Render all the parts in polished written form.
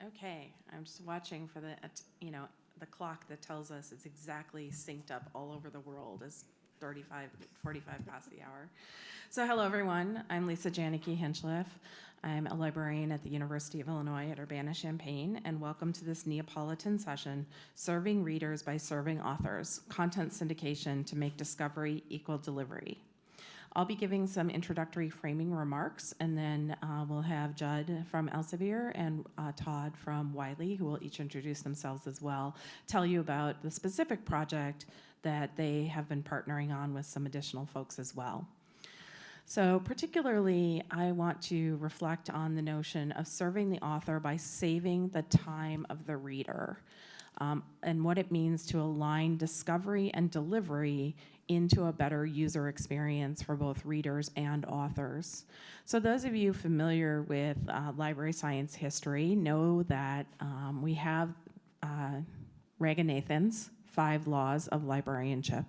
Okay, I'm just watching for the clock that tells us it's exactly synced up all over the world as 45 past the hour. So hello everyone, I'm Lisa Janicki Hinchliff. I'm a librarian at the University of Illinois at Urbana-Champaign, and welcome to this Neapolitan session, Serving Readers by Serving Authors, Content Syndication to Make Discovery Equal Delivery. I'll be giving some introductory framing remarks, and then we'll have Judd from Elsevier and Todd from Wiley, who will each introduce themselves as well, tell you about the specific project that they have been partnering on with some additional folks as well. So particularly, I want to reflect on the notion of serving the author by saving the time of the reader, and what it means to align discovery and delivery into a better user experience for both readers and authors. So those of you familiar with library science history know that we have Reagan-Nathan's 5 Laws of Librarianship,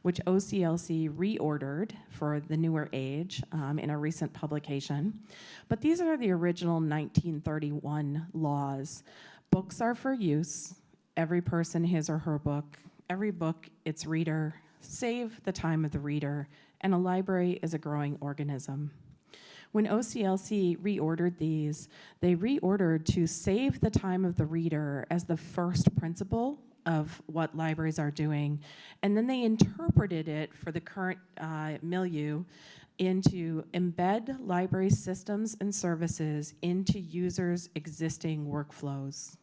which OCLC reordered for the newer age in a recent publication. But these are the original 1931 laws. Books are for use, every person his or her book, every book its reader, save the time of the reader, and a library is a growing organism. When OCLC reordered these, they reordered to save the time of the reader as the first principle of what libraries are doing, and then they interpreted it for the current milieu into embed library systems and services into users' existing workflows.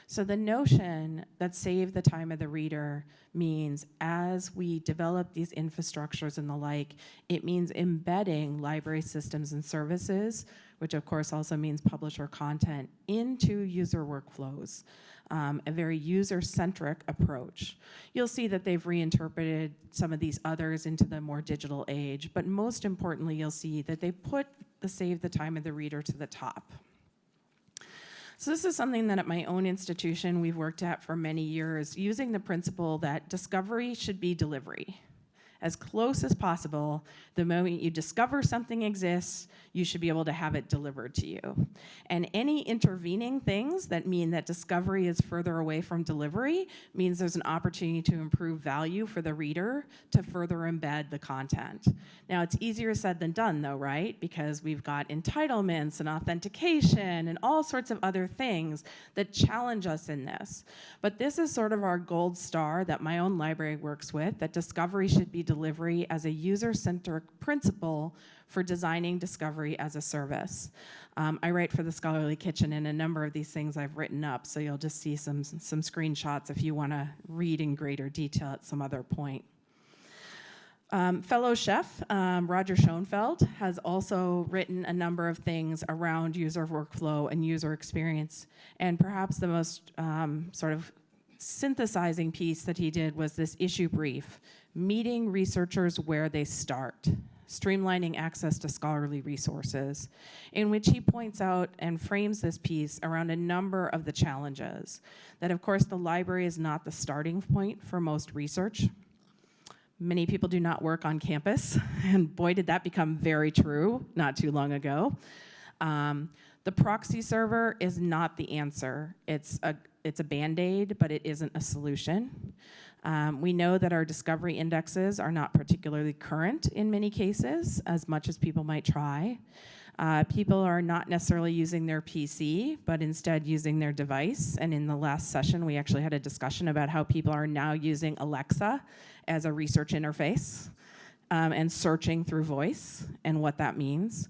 So the notion that save the time of the reader means as we develop these infrastructures and the like, it means embedding library systems and services, which of course also means publisher content, into user workflows, a very user-centric approach. You'll see that they've reinterpreted some of these others into the more digital age, but most importantly, you'll see that they put the save the time of the reader to the top. So this is something that at my own institution we've worked at for many years, using the principle that discovery should be delivery. As close as possible, the moment you discover something exists, you should be able to have it delivered to you. And any intervening things that mean that discovery is further away from delivery means there's an opportunity to improve value for the reader to further embed the content. Now, it's easier said than done though, right? Because we've got entitlements and authentication and all sorts of other things that challenge us in this. But this is sort of our gold star that my own library works with, that discovery should be delivery as a user-centric principle for designing discovery as a service. I write for the Scholarly Kitchen, and a number of these things I've written up, so you'll just see some screenshots if you want to read in greater detail at some other point. Fellow chef Roger Schoenfeld has also written a number of things around user workflow and user experience, and perhaps the most sort of synthesizing piece that he did was this issue brief, meeting researchers where they start, streamlining access to scholarly resources, in which he points out and frames this piece around a number of the challenges. That of course the library is not the starting point for most research. Many people do not work on campus, and boy did that become very true not too long ago. The proxy server is not the answer. It's a Band-Aid, but it isn't a solution. We know that our discovery indexes are not particularly current in many cases, as much as people might try. People are not necessarily using their PC, but instead using their device. And in the last session, we actually had a discussion about how people are now using Alexa as a research interface and searching through voice and what that means.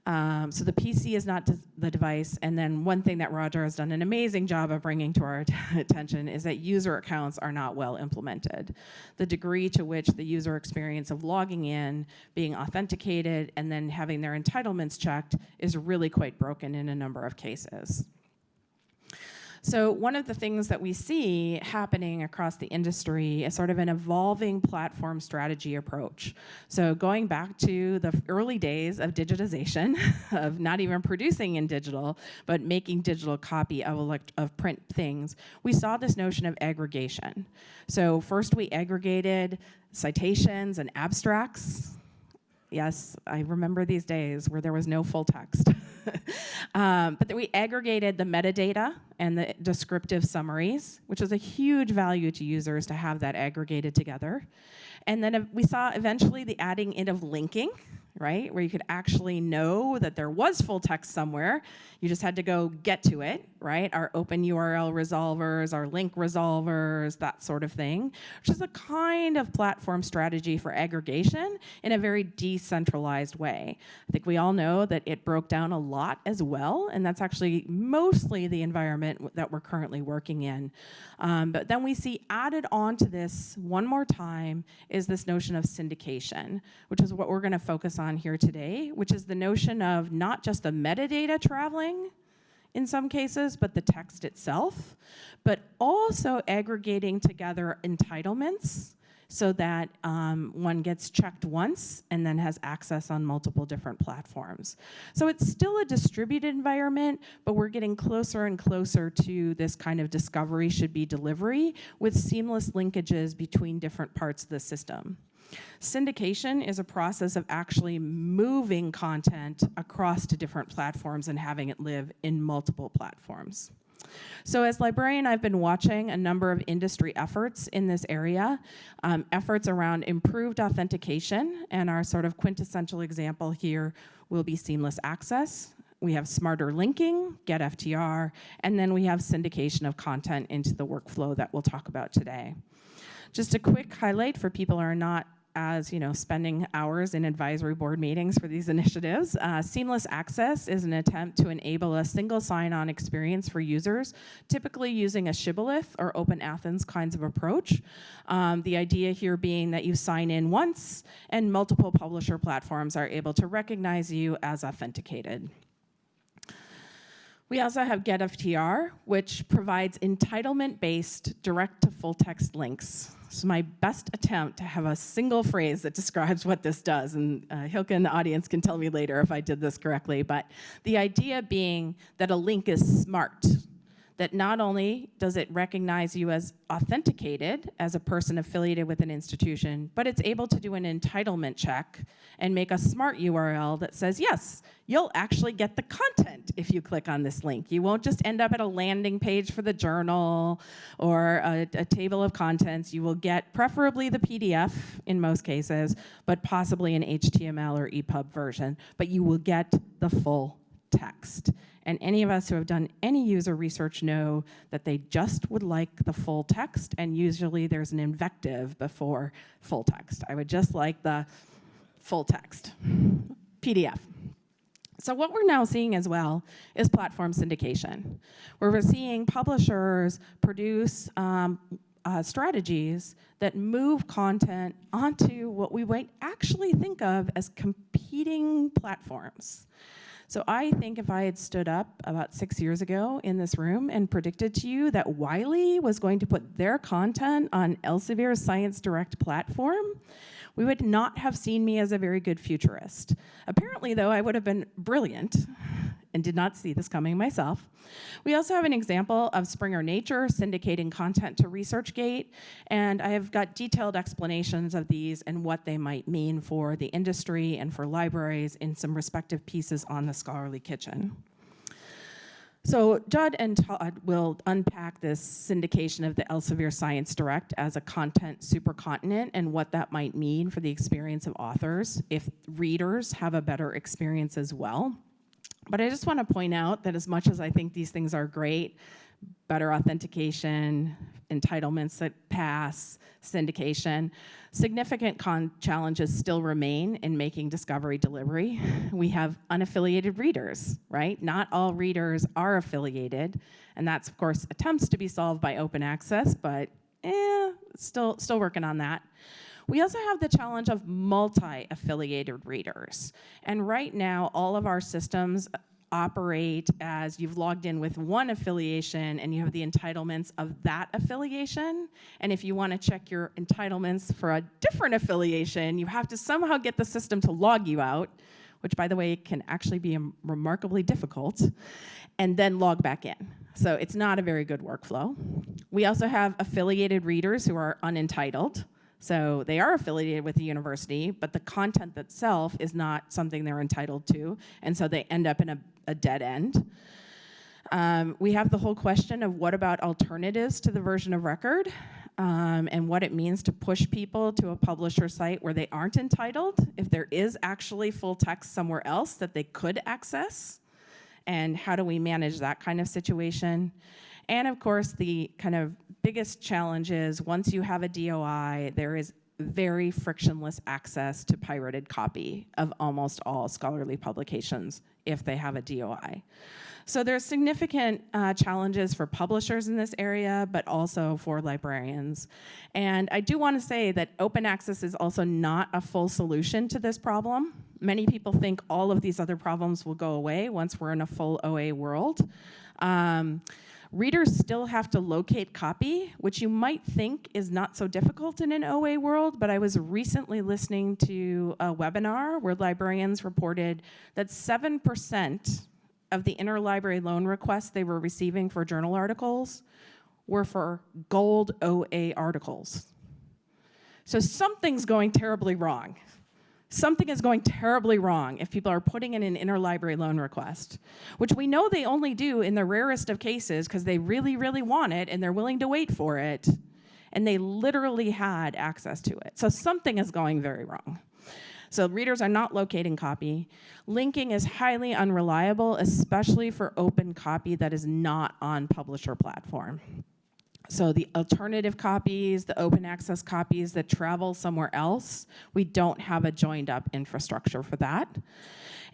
So the PC is not the device, and then one thing that Roger has done an amazing job of bringing to our attention is that user accounts are not well implemented. The degree to which the user experience of logging in, being authenticated, and then having their entitlements checked is really quite broken in a number of cases. So one of the things that we see happening across the industry is sort of an evolving platform strategy approach. So going back to the early days of digitization, of not even producing in digital, but making digital copy of print things, we saw this notion of aggregation. So first we aggregated citations and abstracts, Yes, I remember these days where there was no full text. But then we aggregated the metadata and the descriptive summaries, which is a huge value to users to have that aggregated together. And then we saw eventually the adding in of linking, right, where you could actually know that there was full text somewhere. You just had to go get to it, right? Our open URL resolvers, our link resolvers, that sort of thing, which is a kind of platform strategy for aggregation in a very decentralized way. I think we all know that it broke down a lot as well, and that's actually mostly the environment that we're currently working in. But then we see added on to this one more time is this notion of syndication, which is what we're going to focus on here today, which is the notion of not just the metadata traveling in some cases, but the text itself, but also aggregating together entitlements so that one gets checked once and then has access on multiple different platforms. So it's still a distributed environment, but we're getting closer and closer to this kind of discovery should be delivery with seamless linkages between different parts of the system. Syndication is a process of actually moving content across to different platforms and having it live in multiple platforms. So as librarian, I've been watching a number of industry efforts in this area, efforts around improved authentication, and our sort of quintessential example here will be seamless access. We have smarter linking, GetFTR, and then we have syndication of content into the workflow that we'll talk about today. Just a quick highlight for people who are not as spending hours in advisory board meetings for these initiatives. Seamless access is an attempt to enable a single sign-on experience for users, typically using a shibboleth or Open Athens kinds of approach. The idea here being that you sign in once and multiple publisher platforms are able to recognize you as authenticated. We also have GetFTR, which provides entitlement-based direct-to-full text links. So my best attempt to have a single phrase that describes what this does, and Hilke in the audience can tell me later if I did this correctly, but the idea being that a link is smart, that not only does it recognize you as authenticated as a person affiliated with an institution, but it's able to do an entitlement check and make a smart URL that says, yes, you'll actually get the content if you click on this link. You won't just end up at a landing page for the journal or a table of contents. You will get preferably the PDF in most cases, but possibly an HTML or EPUB version, but you will get the full text. And any of us who have done any user research know that they just would like the full text, and usually there's an invective before full text. I would just like the full text, PDF. So what we're now seeing as well is platform syndication, where we're seeing publishers produce strategies that move content onto what we might actually think of as competing platforms. So I think if I had stood up about 6 years ago in this room and predicted to you that Wiley was going to put their content on Elsevier's Science Direct platform, we would not have seen me as a very good futurist. Apparently, though, I would have been brilliant and did not see this coming myself. We also have an example of Springer Nature syndicating content to ResearchGate, and I have got detailed explanations of these and what they might mean for the industry and for libraries in some respective pieces on the Scholarly Kitchen. So Judd and Todd will unpack this syndication of the Elsevier Science Direct as a content supercontinent and what that might mean for the experience of authors if readers have a better experience as well. But I just want to point out that as much as I think these things are great, better authentication, entitlements that pass, syndication, significant challenges still remain in making discovery delivery. We have unaffiliated readers, right? Not all readers are affiliated, and that's, of course, attempts to be solved by open access, but still working on that. We also have the challenge of multi-affiliated readers. And right now, all of our systems operate as you've logged in with one affiliation and you have the entitlements of that affiliation. And if you want to check your entitlements for a different affiliation, you have to somehow get the system to log you out, which, by the way, can actually be remarkably difficult, and then log back in. So it's not a very good workflow. We also have affiliated readers who are unentitled. So they are affiliated with the university, but the content itself is not something they're entitled to, and so they end up in a dead end. We have the whole question of what about alternatives to the version of record, and what it means to push people to a publisher site where they aren't entitled, if there is actually full text somewhere else that they could access, and how do we manage that kind of situation? And of course, the kind of biggest challenge is once you have a DOI, there is very frictionless access to pirated copy of almost all scholarly publications if they have a DOI. So there's significant challenges for publishers in this area, but also for librarians. And I do want to say that open access is also not a full solution to this problem. Many people think all of these other problems will go away once we're in a full OA world. Readers still have to locate copy, which you might think is not so difficult in an OA world, but I was recently listening to a webinar where librarians reported that 7% of the interlibrary loan requests they were receiving for journal articles were for gold OA articles. So something's going terribly wrong. Something is going terribly wrong if people are putting in an interlibrary loan request, which we know they only do in the rarest of cases because they really, really want it and they're willing to wait for it, and they literally had access to it. So something is going very wrong. So readers are not locating copy. Linking is highly unreliable, especially for open copy that is not on publisher platform. So the alternative copies, the open access copies that travel somewhere else, we don't have a joined up infrastructure for that.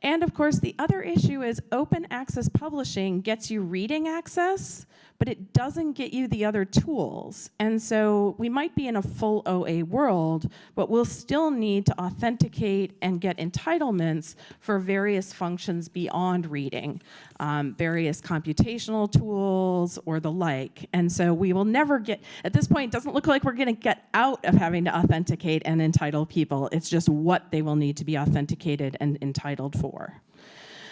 And of course, the other issue is open access publishing gets you reading access, but it doesn't get you the other tools. And so we might be in a full OA world, but we'll still need to authenticate and get entitlements for various functions beyond reading, various computational tools or the like. And so we will never get, at this point, it doesn't look like we're gonna get out of having to authenticate and entitle people. It's just what they will need to be authenticated and entitled for.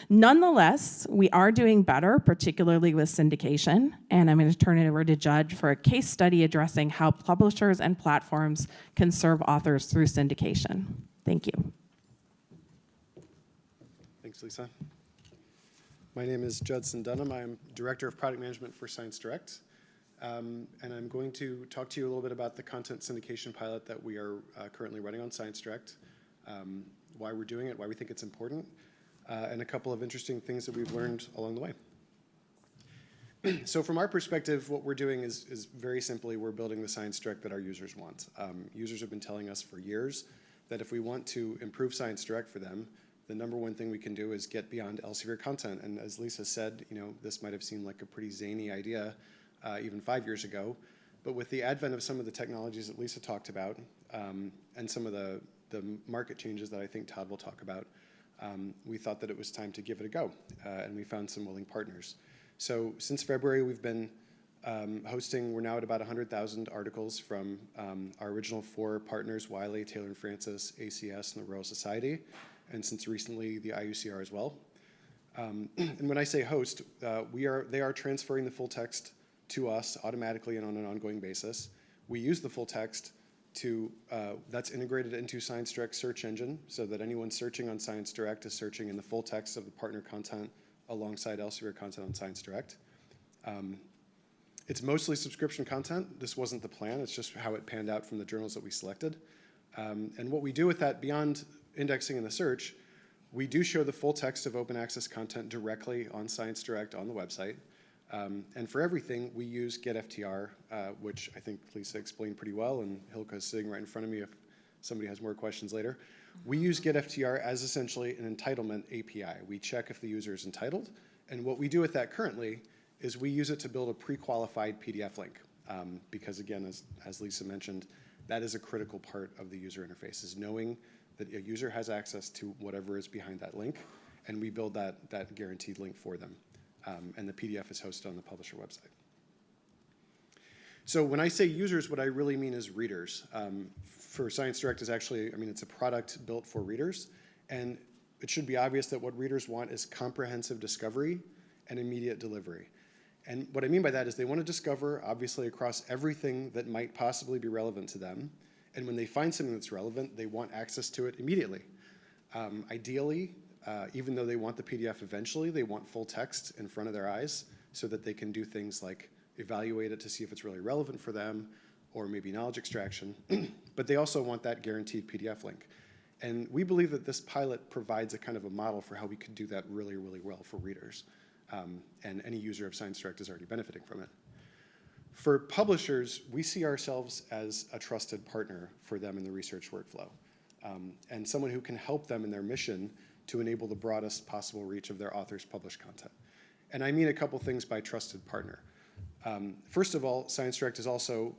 Nonetheless, we are doing better, particularly with syndication, and I'm going to turn it over to Judge for a case study addressing how publishers and platforms can serve authors through syndication. Thank you. Thanks, Lisa. My name is Judson Dunham. I'm Director of Product Management for Science Direct, and I'm going to talk to you a little bit about the content syndication pilot that we are currently running on Science Direct, why we're doing it, why we think it's important, and a couple of interesting things that we've learned along the way. So from our perspective, what we're doing is very simply, we're building the Science Direct that our users want. Users have been telling us for years that if we want to improve Science Direct for them, the number one thing we can do is get beyond Elsevier content. And as Lisa said, this might have seemed like a pretty zany idea even 5 years ago. But with the advent of some of the technologies that Lisa talked about, and some of the market changes that I think Todd will talk about, we thought that it was time to give it a go, and we found some willing partners. So since February, we've been hosting, we're now at about 100,000 articles from our original 4 partners, Wiley, Taylor & Francis, ACS, and the Royal Society, and since recently, the IUCR as well. And when I say host, they are transferring the full text to us automatically and on an ongoing basis. We use the full text that's integrated into Science Direct search engine so that anyone searching on Science Direct is searching in the full text of the partner content alongside Elsevier content on Science Direct. It's mostly subscription content. This wasn't the plan. It's just how it panned out from the journals that we selected. And what we do with that, beyond indexing in the search, we do show the full text of open access content directly on Science Direct on the website. And for everything, we use getFTR, which I think Lisa explained pretty well, and Hilka is sitting right in front of me if somebody has more questions later. We use getFTR as essentially an entitlement API. We check if the user is entitled, and what we do with that currently is we use it to build a pre-qualified PDF link, because again, as Lisa mentioned, that is a critical part of the user interface, is knowing that a user has access to whatever is behind that link, and we build that guaranteed link for them. And the PDF is hosted on the publisher website. So when I say users, what I really mean is readers. For Science Direct is actually, it's a product built for readers, and it should be obvious that what readers want is comprehensive discovery and immediate delivery. And what I mean by that is they want to discover, obviously, across everything that might possibly be relevant to them, And when they find something that's relevant, they want access to it immediately. Ideally, even though they want the PDF eventually, they want full text in front of their eyes so that they can do things like evaluate it to see if it's really relevant for them, or maybe knowledge extraction. But they also want that guaranteed PDF link. And we believe that this pilot provides a kind of a model for how we could do that really, really well for readers. And any user of ScienceDirect is already benefiting from it. For publishers, we see ourselves as a trusted partner for them in the research workflow, and someone who can help them in their mission to enable the broadest possible reach of their authors' published content. And I mean a couple things by trusted partner. First of all, ScienceDirect is also,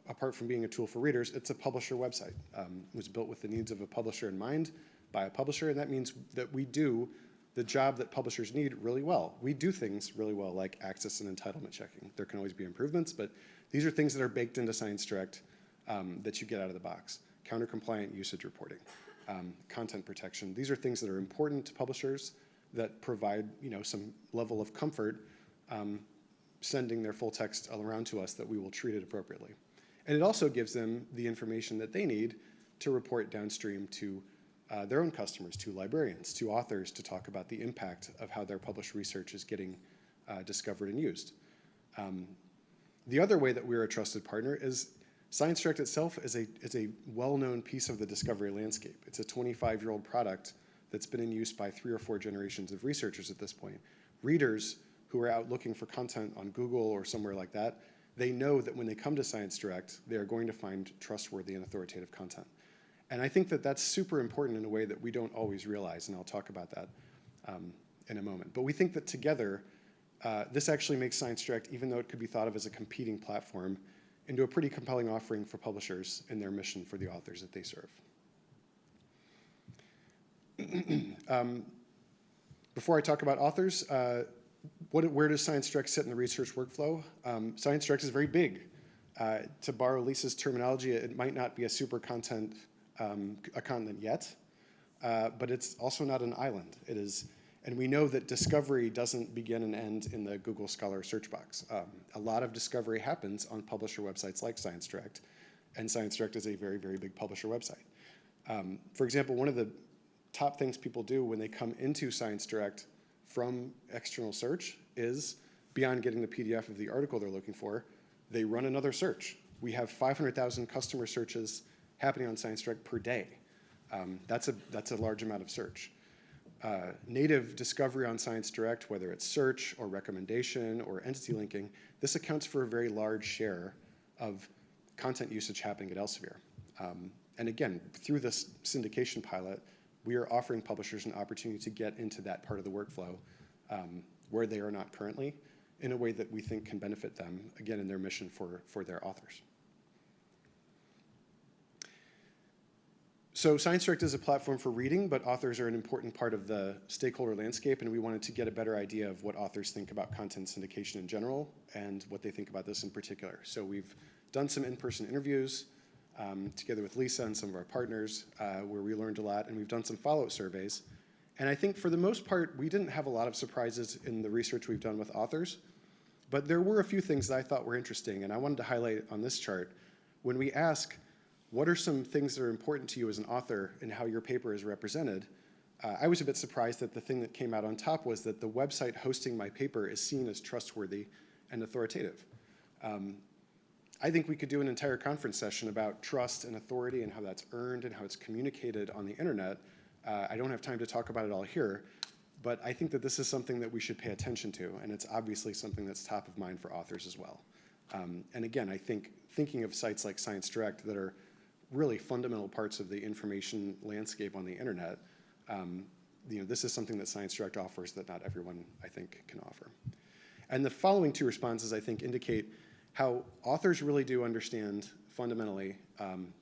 apart from being a tool for readers, it's a publisher website. It was built with the needs of a publisher in mind by a publisher, and that means that we do the job that publishers need really well. We do things really well, like access and entitlement checking. There can always be improvements, but these are things that are baked into ScienceDirect that you get out of the box. Counter-compliant usage reporting, content protection. These are things that are important to publishers that provide, some level of comfort sending their full text all around to us, that we will treat it appropriately. And it also gives them the information that they need to report downstream to their own customers, to librarians, to authors, to talk about the impact of how their published research is getting discovered and used. The other way that we're a trusted partner is ScienceDirect itself is a well-known piece of the discovery landscape. It's a 25-year-old product that's been in use by 3 or 4 generations of researchers at this point. Readers who are out looking for content on Google or somewhere like that, they know that when they come to ScienceDirect, they are going to find trustworthy and authoritative content. And I think that that's super important in a way that we don't always realize, and I'll talk about that in a moment. But we think that together, this actually makes ScienceDirect, even though it could be thought of as a competing platform, into a pretty compelling offering for publishers in their mission for the authors that they serve. Before I talk about authors, where does ScienceDirect sit in the research workflow? ScienceDirect is very big. To borrow Lisa's terminology, it might not be a super content a continent yet, but it's also not an island. It is, and we know that discovery doesn't begin and end in the Google Scholar search box. A lot of discovery happens on publisher websites like ScienceDirect, and ScienceDirect is a very, very big publisher website. For example, one of the top things people do when they come into ScienceDirect from external search is, beyond getting the PDF of the article they're looking for, they run another search. We have 500,000 customer searches happening on ScienceDirect per day. That's a large amount of search. Native discovery on ScienceDirect, whether it's search or recommendation or entity linking, this accounts for a very large share of content usage happening at Elsevier. And again, through this syndication pilot, we are offering publishers an opportunity to get into that part of the workflow where they are not currently, in a way that we think can benefit them, again, in their mission for their authors. So ScienceDirect is a platform for reading, but authors are an important part of the stakeholder landscape, and we wanted to get a better idea of what authors think about content syndication in general and what they think about this in particular. So we've done some in-person interviews together with Lisa and some of our partners where we learned a lot, and we've done some follow-up surveys. And I think for the most part, we didn't have a lot of surprises in the research we've done with authors, but there were a few things that I thought were interesting, and I wanted to highlight on this chart. When we ask, what are some things that are important to you as an author and how your paper is represented? I was a bit surprised that the thing that came out on top was that the website hosting my paper is seen as trustworthy and authoritative. I think we could do an entire conference session about trust and authority and how that's earned and how it's communicated on the internet. I don't have time to talk about it all here, but I think that this is something that we should pay attention to, and it's obviously something that's top of mind for authors as well. And again, I think thinking of sites like ScienceDirect that are really fundamental parts of the information landscape on the internet, this is something that ScienceDirect offers that not everyone, I think, can offer. And the following 2 responses, I think, indicate how authors really do understand fundamentally,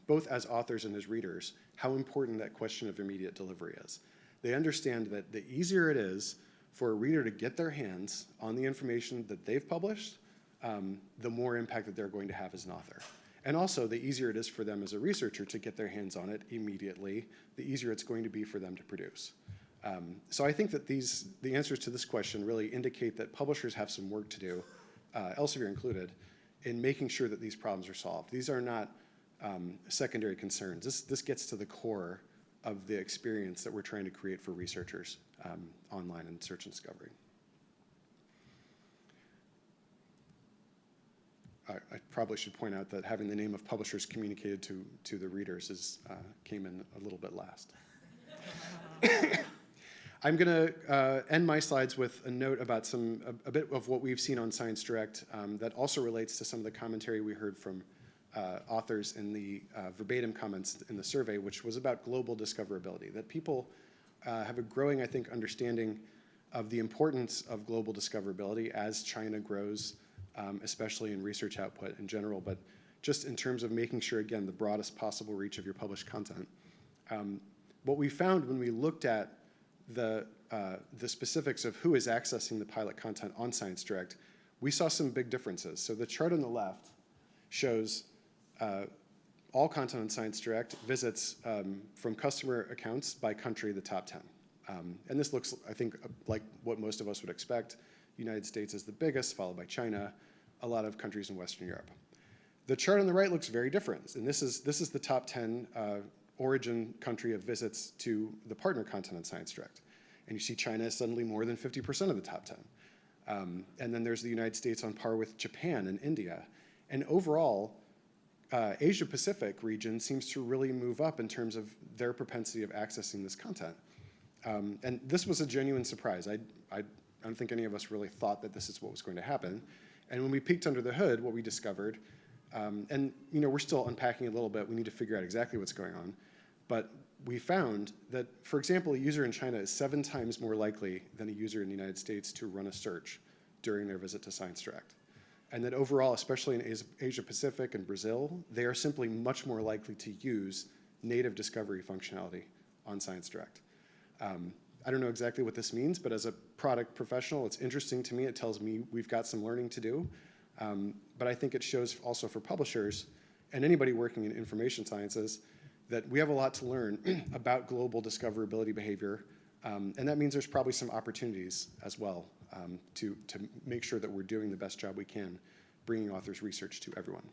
both as authors and as readers, how important that question of immediate delivery is. They understand that the easier it is for a reader to get their hands on the information that they've published, the more impact that they're going to have as an author. And also, the easier it is for them as a researcher to get their hands on it immediately, the easier it's going to be for them to produce. So I think that the answers to this question really indicate that publishers have some work to do, Elsevier included, in making sure that these problems are solved. These are not secondary concerns. This gets to the core of the experience that we're trying to create for researchers online in search and discovery. I probably should point out that having the name of publishers communicated to the readers came in a little bit last. I'm going to end my slides with a note about a bit of what we've seen on Science Direct that also relates to some of the commentary we heard from authors in the verbatim comments in the survey, which was about global discoverability, that people have a growing, I think, understanding of the importance of global discoverability as China grows, especially in research output in general, but just in terms of making sure, again, the broadest possible reach of your published content. What we found when we looked at the specifics of who is accessing the pilot content on Science Direct, we saw some big differences. So the chart on the left shows all content on Science Direct, visits from customer accounts by country, the top 10. And this looks, I think, like what most of us would expect. United States is the biggest, followed by China, a lot of countries in Western Europe. The chart on the right looks very different, and this is the top 10 origin country of visits to the partner content on Science Direct. And you see China is suddenly more than 50% of the top 10. And then there's the United States on par with Japan and India. And overall, Asia Pacific region seems to really move up in terms of their propensity of accessing this content. And this was a genuine surprise. I don't think any of us really thought that this is what was going to happen. And when we peeked under the hood, what we discovered, and we're still unpacking a little bit, we need to figure out exactly what's going on, but we found that, for example, a user in China is 7 times more likely than a user in the United States to run a search during their visit to Science Direct. And that overall, especially in Asia Pacific and Brazil, they are simply much more likely to use native discovery functionality on Science Direct. I don't know exactly what this means, but as a product professional, it's interesting to me. It tells me we've got some learning to do. But I think it shows also for publishers and anybody working in information sciences that we have a lot to learn about global discoverability behavior. And that means there's probably some opportunities as well to make sure that we're doing the best job we can, bringing authors' research to everyone.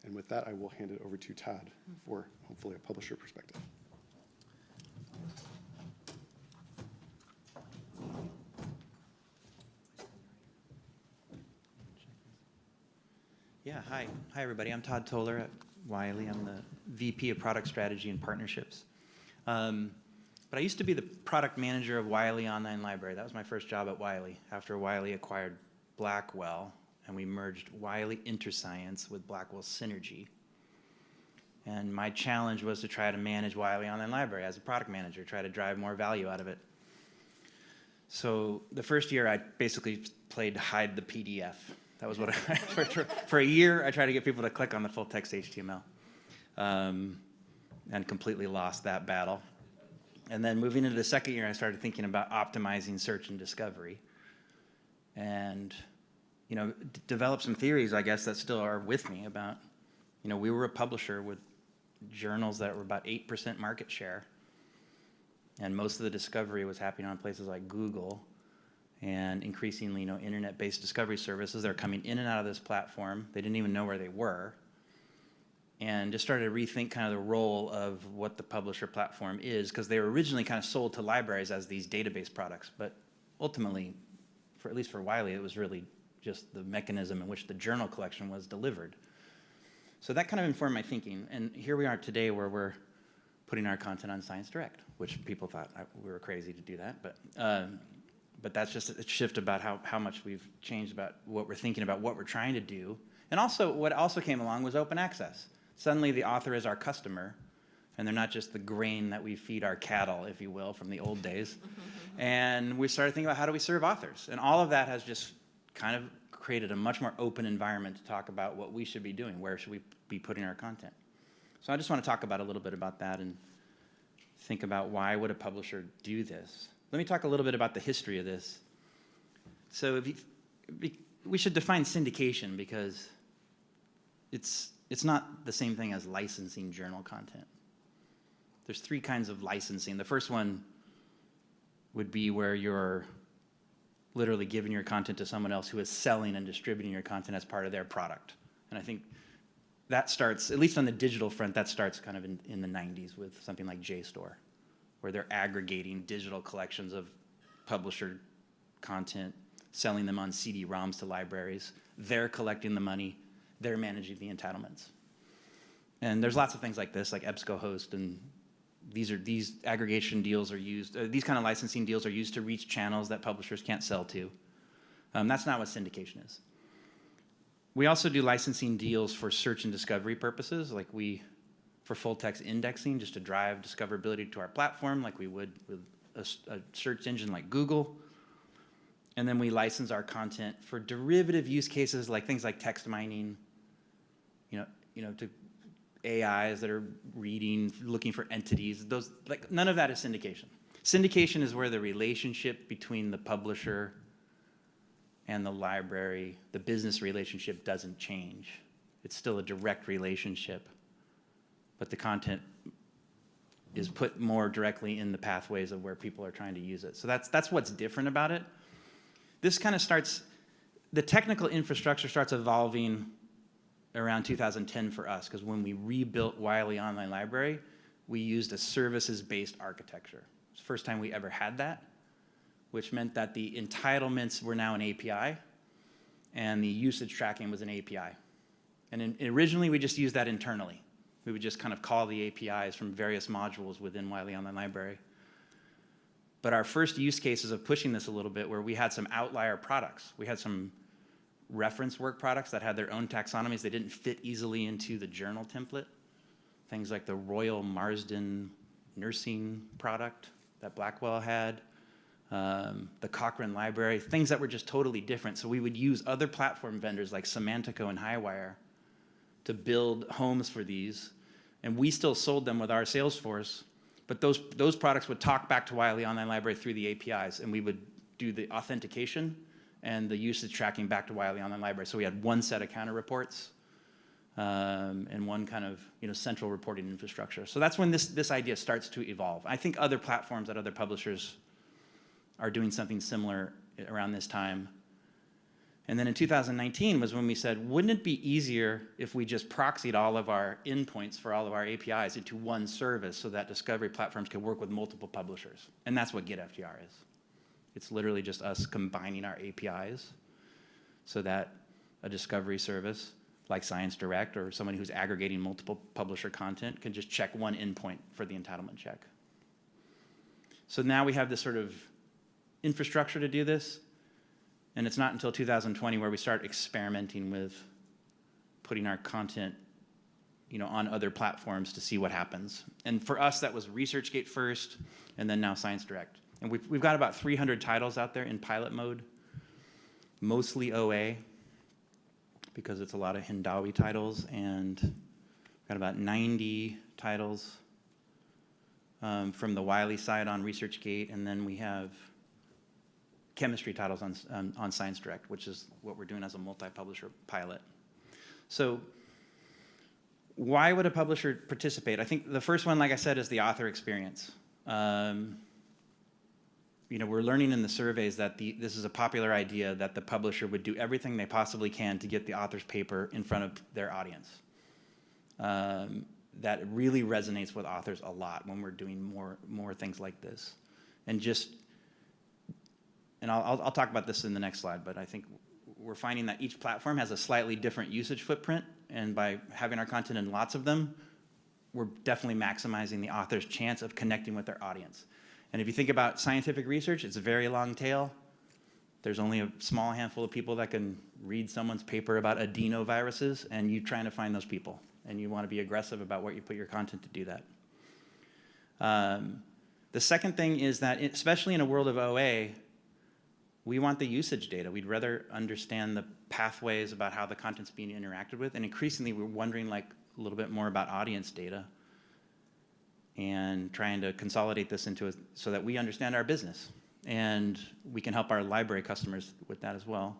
And with that, I will hand it over to Todd for hopefully a publisher perspective. Yeah, hi everybody. I'm Todd Toller at Wiley. I'm the VP of Product Strategy and Partnerships. But I used to be the product manager of Wiley Online Library. That was my first job at Wiley after Wiley acquired Blackwell, and we merged Wiley InterScience with Blackwell Synergy. And my challenge was to try to manage Wiley Online Library as a product manager, try to drive more value out of it. So the first year, I basically played hide the PDF. That was what for a year, I tried to get people to click on the full text HTML and completely lost that battle. And then moving into the second year, I started thinking about optimizing search and discovery and, develop some theories, I guess, that still are with me about, we were a publisher with journals that were about 8% market share. And most of the discovery was happening on places like Google and increasingly, internet-based discovery services. They're coming in and out of this platform. They didn't even know where they were. And just started to rethink kind of the role of what the publisher platform is, because they were originally kind of sold to libraries as these database products. But ultimately, at least for Wiley, it was really just the mechanism in which the journal collection was delivered. So that kind of informed my thinking. And here we are today where we're putting our content on Science Direct, which people thought we were crazy to do that. But that's just a shift about how much we've changed about what we're thinking about, what we're trying to do. And also, what also came along was open access. Suddenly, the author is our customer, and they're not just the grain that we feed our cattle, if you will, from the old days. And we started thinking about how do we serve authors. And all of that has just kind of created a much more open environment to talk about what we should be doing, where should we be putting our content. So I just want to talk about a little bit about that and think about why would a publisher do this. Let me talk a little bit about the history of this. So we should define syndication because it's not the same thing as licensing journal content. There's 3 kinds of licensing. The first one would be where you're literally giving your content to someone else who is selling and distributing your content as part of their product. And I think that starts, at least on the digital front, that starts kind of in the 90s with something like JSTOR, where they're aggregating digital collections of publisher content, selling them on CD-ROMs to libraries. They're collecting the money. They're managing the entitlements. And there's lots of things like this, like EBSCOhost, and these aggregation deals are used, these kind of licensing deals are used to reach channels that publishers can't sell to. That's not what syndication is. We also do licensing deals for search and discovery purposes, like for full text indexing, just to drive discoverability to our platform, like we would with a search engine like Google. And then we license our content for derivative use cases, like things like text mining, to AIs that are reading, looking for entities. Those, like, none of that is syndication. Syndication is where the relationship between the publisher and the library, the business relationship, doesn't change. It's still a direct relationship, but the content is put more directly in the pathways of where people are trying to use it. So that's what's different about it. This kind of starts, the technical infrastructure starts evolving around 2010 for us, because when we rebuilt Wiley Online Library, we used a services-based architecture. It's the first time we ever had that, which meant that the entitlements were now an API, and the usage tracking was an API. And originally, we just used that internally. We would just kind of call the APIs from various modules within Wiley Online Library. But our first use cases of pushing this a little bit were we had some outlier products. We had some reference work products that had their own taxonomies. They didn't fit easily into the journal template. Things like the Royal Marsden nursing product that Blackwell had, the Cochrane Library, things that were just totally different. So we would use other platform vendors like Semantico and Highwire to build homes for these. And we still sold them with our sales force, but those products would talk back to Wiley Online Library through the APIs, and we would do the authentication and the usage tracking back to Wiley Online Library. So we had one set of counter reports and one kind of central reporting infrastructure. So that's when this idea starts to evolve. I think other platforms at other publishers are doing something similar around this time. And then in 2019 was when we said, wouldn't it be easier if we just proxied all of our endpoints for all of our APIs into one service so that discovery platforms could work with multiple publishers? And that's what GetFDR is. It's literally just us combining our APIs so that a discovery service like ScienceDirect or somebody who's aggregating multiple publisher content can just check one endpoint for the entitlement check. So now we have this sort of infrastructure to do this, and it's not until 2020 where we start experimenting with putting our content on other platforms to see what happens. And for us, that was ResearchGate first, and then now ScienceDirect. And we've got about 300 titles out there in pilot mode, mostly OA, because it's a lot of Hindawi titles, and got about 90 titles from the Wiley side on ResearchGate, and then we have chemistry titles on ScienceDirect, which is what we're doing as a multi-publisher pilot. So why would a publisher participate? I think the first one, like I said, is the author experience. We're learning in the surveys that this is a popular idea that the publisher would do everything they possibly can to get the author's paper in front of their audience. That really resonates with authors a lot when we're doing more things like this. And I'll talk about this in the next slide, but I think we're finding that each platform has a slightly different usage footprint, and by having our content in lots of them, we're definitely maximizing the author's chance of connecting with their audience. And if you think about scientific research, it's a very long tail. There's only a small handful of people that can read someone's paper about adenoviruses, and you're trying to find those people, and you want to be aggressive about where you put your content to do that. The second thing is that, especially in a world of OA, we want the usage data. We'd rather understand the pathways about how the content's being interacted with, and increasingly we're wondering a little bit more about audience data and trying to consolidate this so that we understand our business, and we can help our library customers with that as well.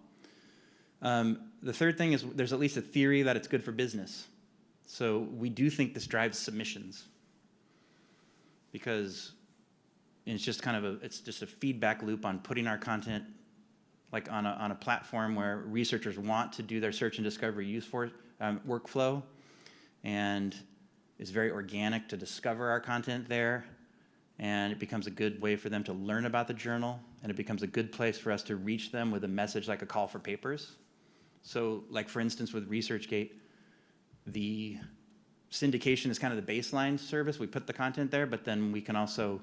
The third thing is there's at least a theory that it's good for business. So we do think this drives submissions, because it's just a feedback loop on putting our content on a platform where researchers want to do their search and discovery use for workflow, and it's very organic to discover our content there, and it becomes a good way for them to learn about the journal, and it becomes a good place for us to reach them with a message like a call for papers. So like for instance with ResearchGate, the syndication is kind of the baseline service. We put the content there, but then we can also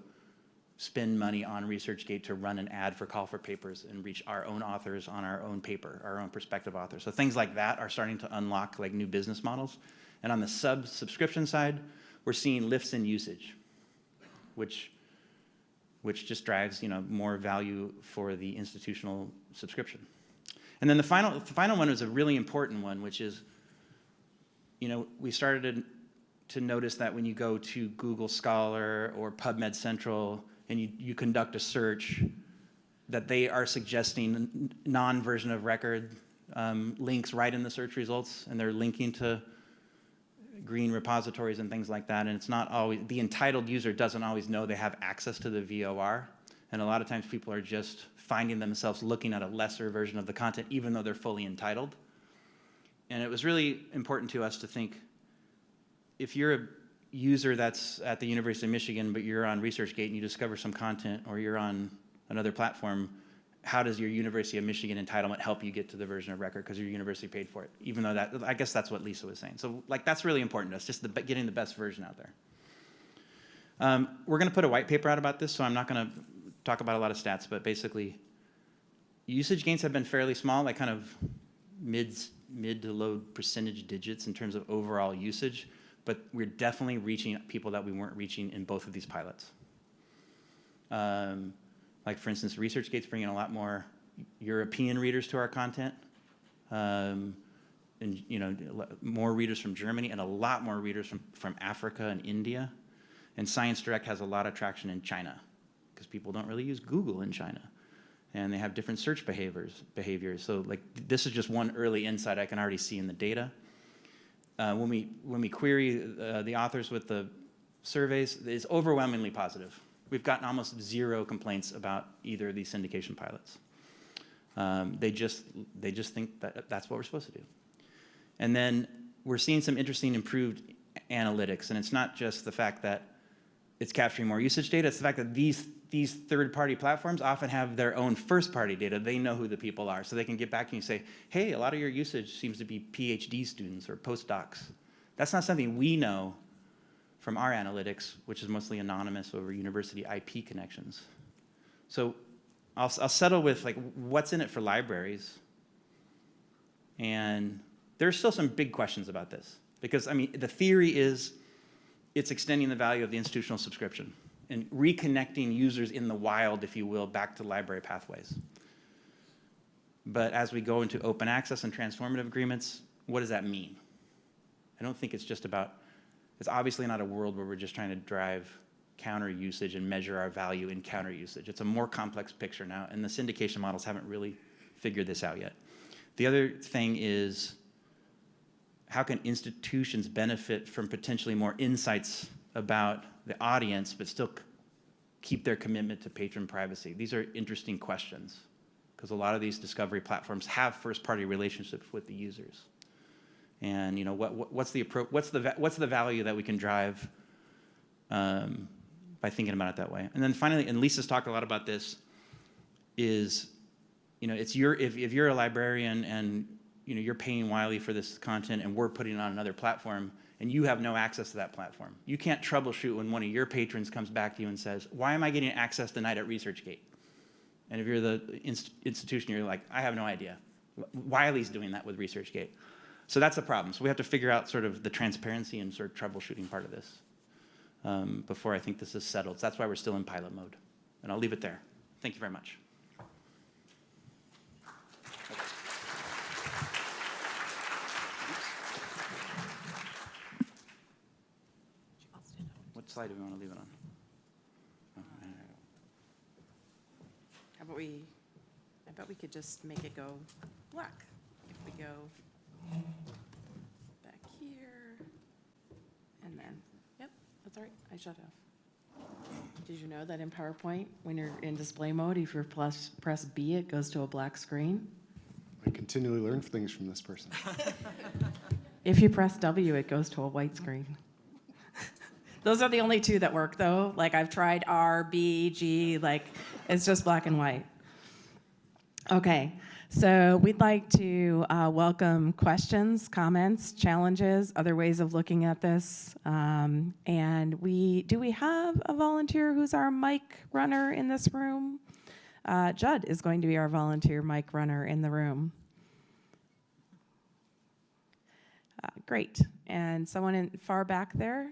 spend money on ResearchGate to run an ad for call for papers and reach our own authors on our own paper, our own prospective authors. So things like that are starting to unlock like new business models. And on the subscription side, we're seeing lifts in usage, which just drives more value for the institutional subscription. And then the final one is a really important one, which is, we started to notice that when you go to Google Scholar or PubMed Central and you conduct a search, that they are suggesting non-version of record links right in the search results, and they're linking to green repositories and things like that, and it's not always, the entitled user doesn't always know they have access to the VOR, and a lot of times people are just finding themselves looking at a lesser version of the content even though they're fully entitled. And it was really important to us to think, if you're a user that's at the University of Michigan, but you're on ResearchGate and you discover some content, or you're on another platform, how does your University of Michigan entitlement help you get to the version of record because your university paid for it? Even though I guess that's what Lisa was saying. So like that's really important to us, just getting the best version out there. We're going to put a white paper out about this, so I'm not going to talk about a lot of stats, but basically usage gains have been fairly small, like kind of mid to low percentage digits in terms of overall usage, but we're definitely reaching people that we weren't reaching in both of these pilots. Like for instance, ResearchGate's bringing a lot more European readers to our content, and more readers from Germany, and a lot more readers from Africa and India. And ScienceDirect has a lot of traction in China, because people don't really use Google in China, and they have different search behaviors. So like this is just one early insight I can already see in the data. When we query the authors with the surveys, it's overwhelmingly positive. We've gotten almost zero complaints about either of these syndication pilots. They just think that that's what we're supposed to do. And then we're seeing some interesting improved analytics, and it's not just the fact that it's capturing more usage data, it's the fact that these third-party platforms often have their own first-party data. They know who the people are, so they can get back to you and say, hey, a lot of your usage seems to be PhD students or postdocs. That's not something we know from our analytics, which is mostly anonymous over university IP connections. So I'll settle with like, what's in it for libraries? And there's still some big questions about this, because I mean, the theory is it's extending the value of the institutional subscription and reconnecting users in the wild, if you will, back to library pathways. But as we go into open access and transformative agreements, what does that mean? I don't think it's just about, it's obviously not a world where we're just trying to drive counter usage and measure our value in counter usage. It's a more complex picture now, and the syndication models haven't really figured this out yet. The other thing is, how can institutions benefit from potentially more insights about the audience, but still keep their commitment to patron privacy? These are interesting questions, because a lot of these discovery platforms have first-party relationships with the users. And what's the value that we can drive by thinking about it that way? And then finally, and Lisa's talked a lot about this, is it's if you're a librarian and you're paying Wiley for this content and we're putting it on another platform and you have no access to that platform, you can't troubleshoot when one of your patrons comes back to you and says, why am I getting access denied at ResearchGate? And if you're the institution, you're like, I have no idea. Wiley's doing that with ResearchGate. So that's a problem. So we have to figure out sort of the transparency and sort of troubleshooting part of this before I think this is settled. So that's why we're still in pilot mode. And I'll leave it there. Thank you very much. What slide do we want to leave it on? I bet we could just make it go black. If we go back here, and then, yep, that's all right, I shut off. Did you know that in PowerPoint, when you're in display mode, if you press B, it goes to a black screen? I continually learn things from this person. If you press W, it goes to a white screen. Those are the only two that work, though. Like, I've tried R, B, G, like, it's just black and white. Okay, so we'd like to welcome questions, comments, challenges, other ways of looking at this. And do we have a volunteer who's our mic runner in this room? Judd is going to be our volunteer mic runner in the room. Great. And someone in far back there?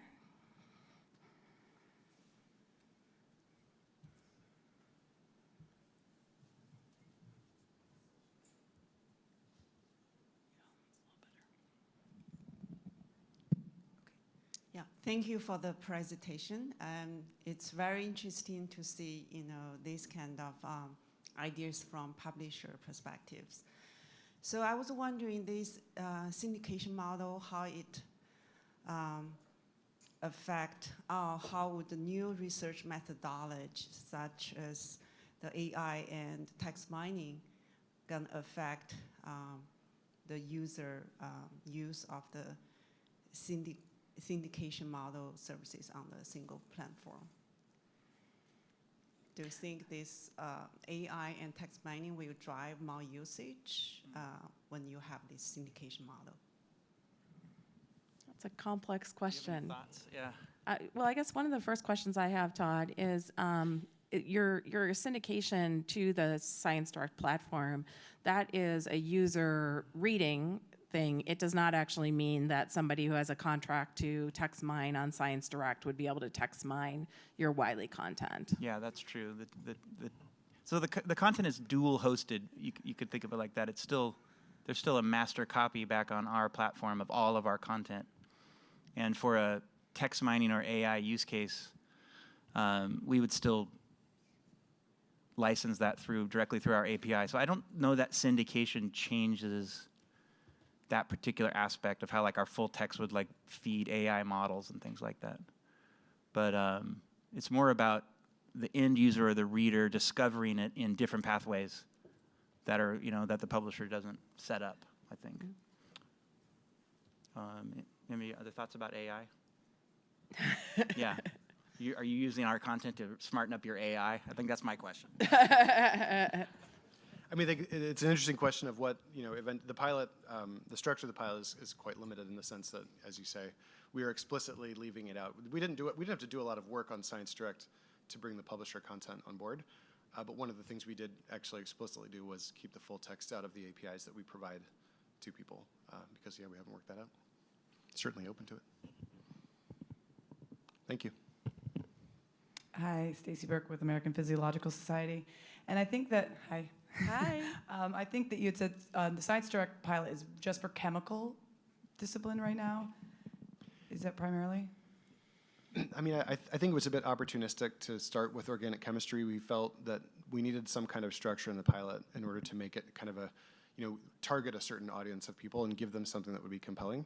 Yeah, thank you for the presentation. It's very interesting to see, these kind of ideas from publisher perspectives. So I was wondering this syndication model, how it affect, how would the new research methodology, such as the AI and text mining, gonna affect the user use of the syndication model services on the single platform? Do you think this AI and text mining will drive more usage when you have this syndication model? That's a complex question. Thoughts? Yeah. Well, I guess one of the first questions I have, Todd, is your syndication to the Science Direct platform, that is a user reading thing. It does not actually mean that somebody who has a contract to text mine on Science Direct would be able to text mine your Wiley content. Yeah, that's true. So the content is dual hosted. You could think of it like that. There's still a master copy back on our platform of all of our content. And for a text mining or AI use case, we would still license that directly through our API. So I don't know that syndication changes that particular aspect of how like our full text would like feed AI models and things like that. But it's more about the end user or the reader discovering it in different pathways that are, that the publisher doesn't set up, I think. Any other thoughts about AI? Yeah. Are you using our content to smarten up your AI? I think that's my question. I mean, it's an interesting question of what, the pilot, the structure of the pilot is quite limited in the sense that, as you say, we are explicitly leaving it out. We didn't have to do a lot of work on Science Direct to bring the publisher content on board. But one of the things we did actually explicitly do was keep the full text out of the APIs that we provide to people because, we haven't worked that out. Certainly open to it. Thank you. Hi, Stacy Burke with American Physiological Society. And I think that, hi. Hi. I think that you had said the Science Direct pilot is just for chemical discipline right now. Is that primarily? I mean, I think it was a bit opportunistic to start with organic chemistry. We felt that we needed some kind of structure in the pilot in order to make it kind of a, target a certain audience of people and give them something that would be compelling.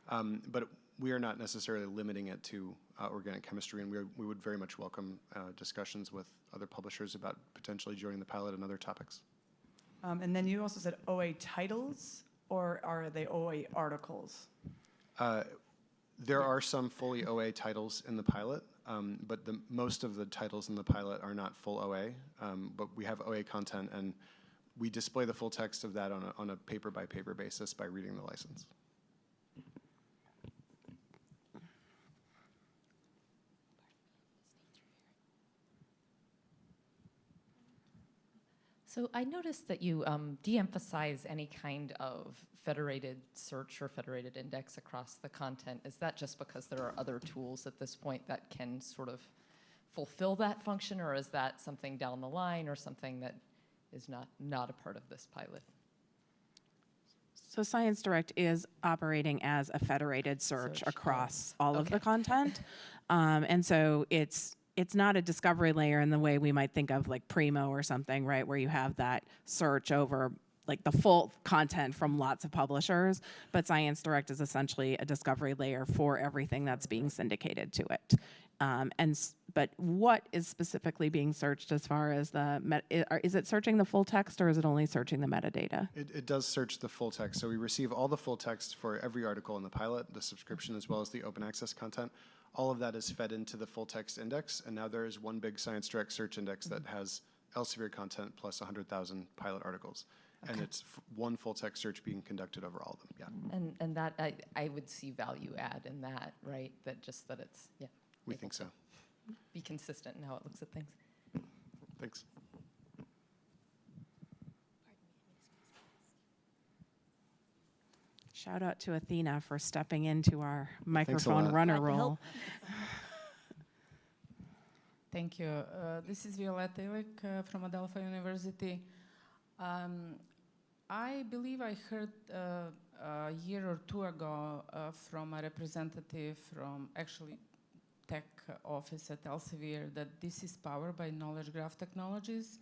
But we are not necessarily limiting it to organic chemistry, and we would very much welcome discussions with other publishers about potentially joining the pilot and other topics. And then you also said OA titles, or are they OA articles? There are some fully OA titles in the pilot, but most of the titles in the pilot are not full OA, but we have OA content, and we display the full text of that on a paper-by-paper basis by reading the license. So I noticed that you de-emphasize any kind of federated search or federated index across the content. Is that just because there are other tools at this point that can sort of fulfill that function, or is that something down the line or something that is not a part of this pilot? So Science Direct is operating as a federated search across all of the content. And so it's not a discovery layer in the way we might think of like Primo or something, right, where you have that search over like the full content from lots of publishers. But Science Direct is essentially a discovery layer for everything that's being syndicated to it. But what is specifically being searched as far as is it searching the full text or is it only searching the metadata? It does search the full text. So we receive all the full text for every article in the pilot, the subscription, as well as the open access content. All of that is fed into the full text index, and now there is one big Science Direct search index that has Elsevier content plus 100,000 pilot articles. And it's one full text search being conducted over all of them, yeah. And that, I would see value add in that, right? That it's, yeah. We able think so. to Be consistent in how it looks at things. Thanks. Shout out to Athena for stepping into our Thanks a microphone lot. runner Glad to role. help. Thank you. This is Violetta Ilic from Adelphi University. I believe I heard a year or two ago from a representative from actually tech office at Elsevier that this is powered by knowledge graph technologies.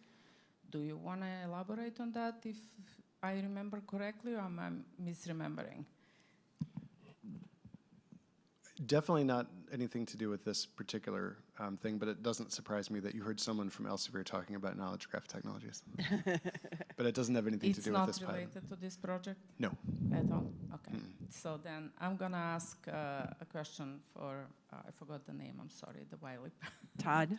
Do you want to elaborate on that if I remember correctly, or am I misremembering? Definitely not anything to do with this particular thing, but it doesn't surprise me that you heard someone from Elsevier talking about knowledge graph technologies. But it doesn't have anything to do with this It's not pilot. related to this project No. at all? Okay. So then I'm going to ask a question for, I forgot the name, I'm sorry, the Wiley. Todd?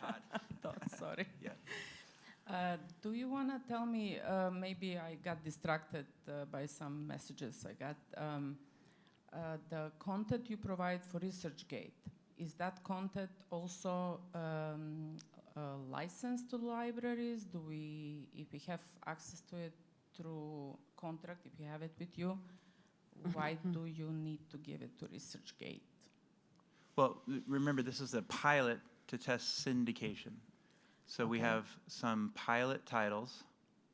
Todd, sorry. Yeah. Do you want to tell me, maybe I got distracted by some messages I got, the content you provide for ResearchGate, is that content also licensed to libraries? If we have access to it through contract, if you have it with you, why do you need to give it to ResearchGate? Well, remember, this is a pilot to test syndication. So we Okay. have some pilot titles.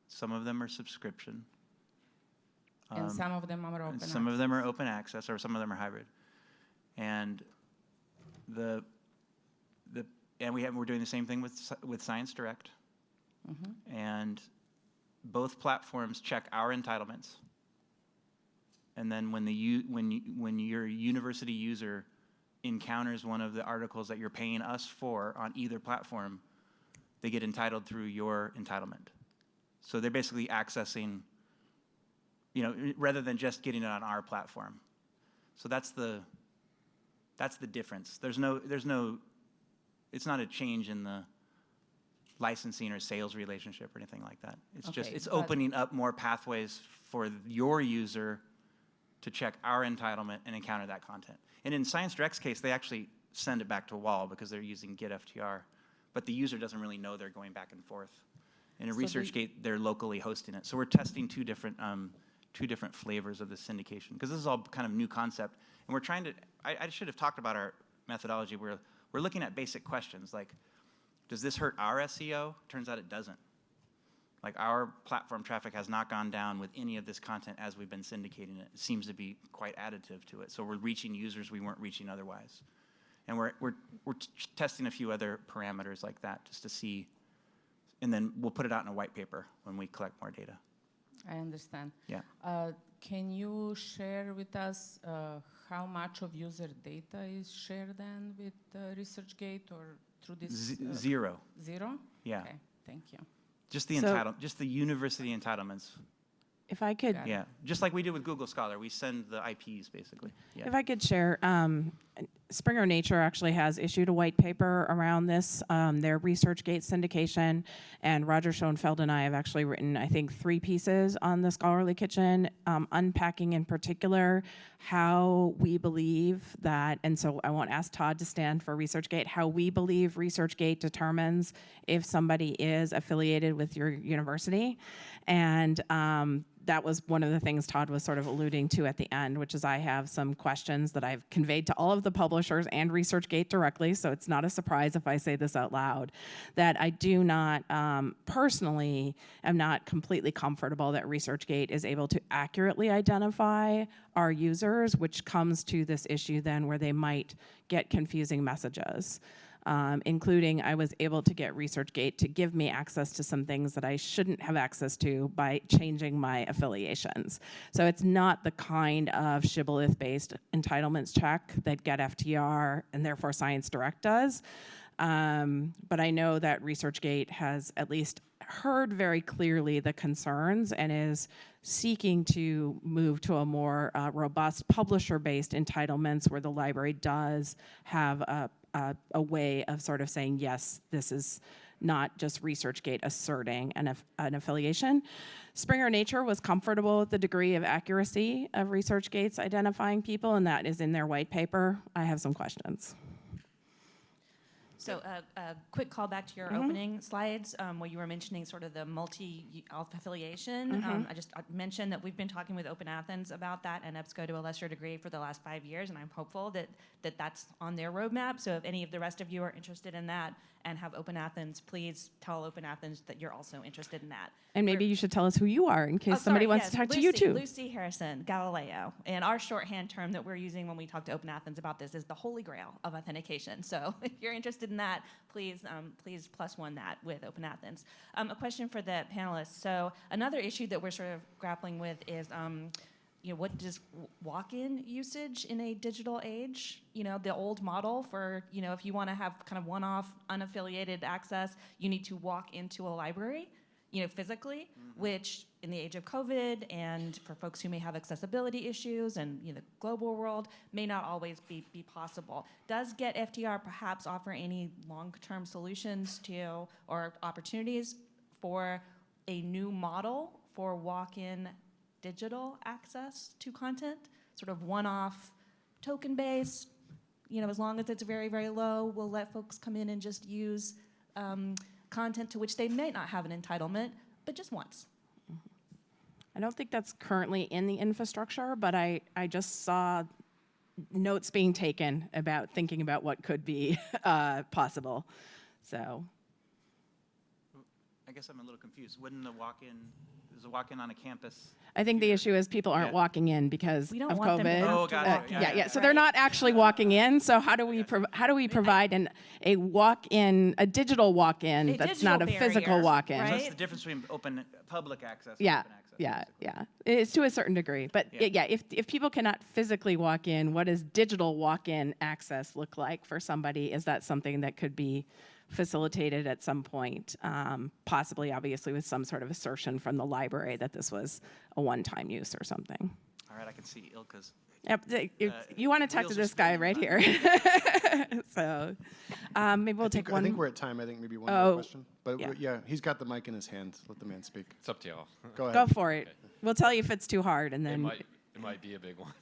Some of them are subscription. And some of them are open Some of them are open access, or some of them are hybrid. And we're doing the same thing with Science Direct. And both platforms check our entitlements. And then when your university user encounters one of the articles that you're paying us for on either platform, they get entitled through your entitlement. So they're basically accessing, rather than just getting it on our platform. So that's the difference. It's not a change in the licensing or sales relationship or anything like that. It's just, Okay, it's but- opening up more pathways for your user to check our entitlement and encounter that content. And in Science Direct's case, they actually send it back to wall because they're using GetFTR, but the user doesn't really know they're going back and forth. In a So ResearchGate, they're locally hosting it. So we're testing two different flavors of the syndication, because this is all kind of new concept. And we're trying to, I should have talked about our methodology. We're looking at basic questions like, does this hurt our SEO? Turns out it doesn't. Like, our platform traffic has not gone down with any of this content as we've been syndicating it. It seems to be quite additive to it. So we're reaching users we weren't reaching otherwise. And we're testing a few other parameters like that just to see, and then we'll put it out in a white paper when we collect more data. I understand. Yeah. Can you share with us how much of user data is shared then with ResearchGate or through this? Zero. Zero? Yeah. Okay, thank you. Just the just the university entitlements. If I could Got it. Yeah. Just like we do with Google Scholar, we send the IPs basically. Yeah. If I could share, Springer Nature actually has issued a white paper around this, their ResearchGate syndication, and Roger Schoenfeld and I have actually written, I think, 3 pieces on the Scholarly Kitchen, unpacking in particular how we believe that, and so I won't ask Todd to stand for ResearchGate, how we believe ResearchGate determines if somebody is affiliated with your university. And that was one of the things Todd was sort of alluding to at the end, which is I have some questions that I've conveyed to all of the publishers and ResearchGate directly, so it's not a surprise if I say this out loud, that I do not, personally, am not completely comfortable that ResearchGate is able to accurately identify our users, which comes to this issue then where they might get confusing messages. including I was able to get ResearchGate to give me access to some things that I shouldn't have access to by changing my affiliations. So it's not the kind of shibboleth-based entitlements check that Get FTR and therefore Science Direct does. But I know that ResearchGate has at least heard very clearly the concerns and is seeking to move to a more robust publisher-based entitlements where the library does have a way of sort of saying, yes, this is not just ResearchGate asserting an affiliation. Springer Nature was comfortable with the degree of accuracy of ResearchGate's identifying people, and that is in their white paper. I have some questions. So a quick callback to your opening slides where you were mentioning sort of the multi-affiliation. I mentioned that we've been talking with Open Athens about that and EBSCO to a lesser degree for the last 5 years, and I'm hopeful that that's on their roadmap. So if any of the rest of you are interested in that and have Open Athens, please tell Open Athens that you're also interested in that. And maybe you should tell us who you are in case somebody wants to talk to you too. Lucy Harrison, Galileo. And our shorthand term that we're using when we talk to Open Athens about this is the holy grail of authentication. So if you're interested in that, please +1 that with Open Athens. A question for the panelists. So another issue that we're sort of grappling with is what does walk-in usage in a digital age? The old model for, if you want to have kind of one-off unaffiliated access, you need to walk into a library, physically, which in the age of COVID and for folks who may have accessibility issues and the global world may not always be possible. Does Get FTR perhaps offer any long-term solutions to or opportunities for a new model for walk-in digital access to content, sort of one-off token-based, as long as it's very, very low, we'll let folks come in and just use content to which they may not have an entitlement, but just once. I don't think that's currently in the infrastructure, but I just saw notes being taken about thinking about what could be possible. So I guess I'm a little confused. Wouldn't the is a walk-in on a campus? I think the issue is people aren't walking in because We don't of want them to COVID. have Oh, to got it. walk in, Yeah. So right? they're not actually walking in. So how do we provide a walk-in, a digital walk-in A that's not a digital physical barrier, walk-in? So right? that's the difference between public access and Yeah, open access. yeah, basically. yeah. It's to a certain degree, but Yeah. if people cannot physically walk in, what does digital walk-in access look like for somebody? Is that something that could be facilitated at some point, possibly, obviously, with some sort of assertion from the library that this was a one-time use or something? All right, I can see Ilka's. Yep, you want to talk to wheels are this guy spinning, right huh? here. So maybe we'll take one. I think we're at time. I think maybe one Oh, more question. But yeah. yeah, he's got the mic in his hand. Let the man speak. It's up to y'all. Go ahead. Go for it. We'll tell you if it's too hard, and It then might be a big one.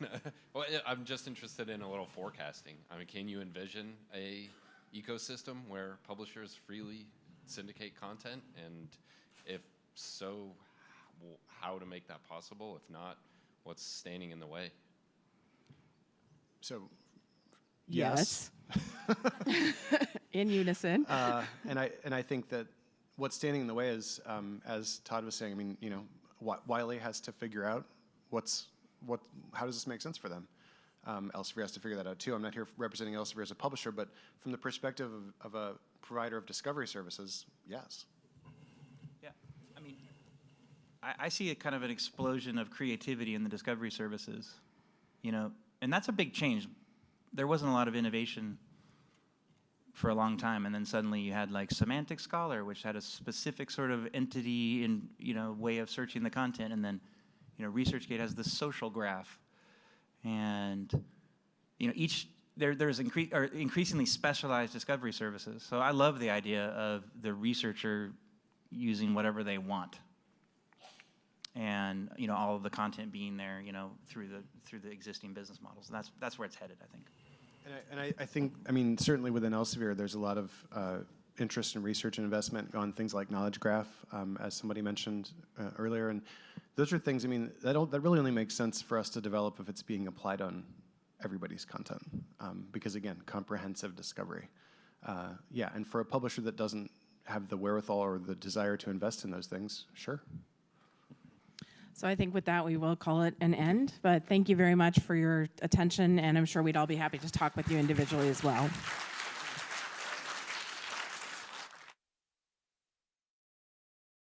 Well, I'm just interested in a little forecasting. I mean, can you envision a ecosystem where publishers freely syndicate content? And if so, how to make that possible? If not, what's standing in the way? So, yes, in unison. and I think that what's standing in the way is, as Todd was saying, I mean, Wiley has to figure out how does this make sense for them? Elsevier has to figure that out too. I'm not here representing Elsevier as a publisher, but from the perspective of a provider of discovery services, yes. Yeah, I mean, I see a kind of an explosion of creativity in the discovery services, and that's a big change. There wasn't a lot of innovation for a long time, and then suddenly you had like Semantic Scholar, which had a specific sort of entity and way of searching the content, and then ResearchGate has the social graph, and there's increasingly specialized discovery services. So I love the idea of the researcher using whatever they want, and all of the content being there, through the existing business models. And that's where it's headed, I think. And I think, I mean, certainly within Elsevier, there's a lot of interest in research and investment on things like Knowledge Graph, as somebody mentioned earlier. And those are things, I mean, that really only makes sense for us to develop if it's being applied on everybody's content. Because again, comprehensive discovery. Yeah, and for a publisher that doesn't have the wherewithal or the desire to invest in those things, sure. So I think with that, we will call it an end. But thank you very much for your attention, and I'm sure we'd all be happy to talk with you individually as well.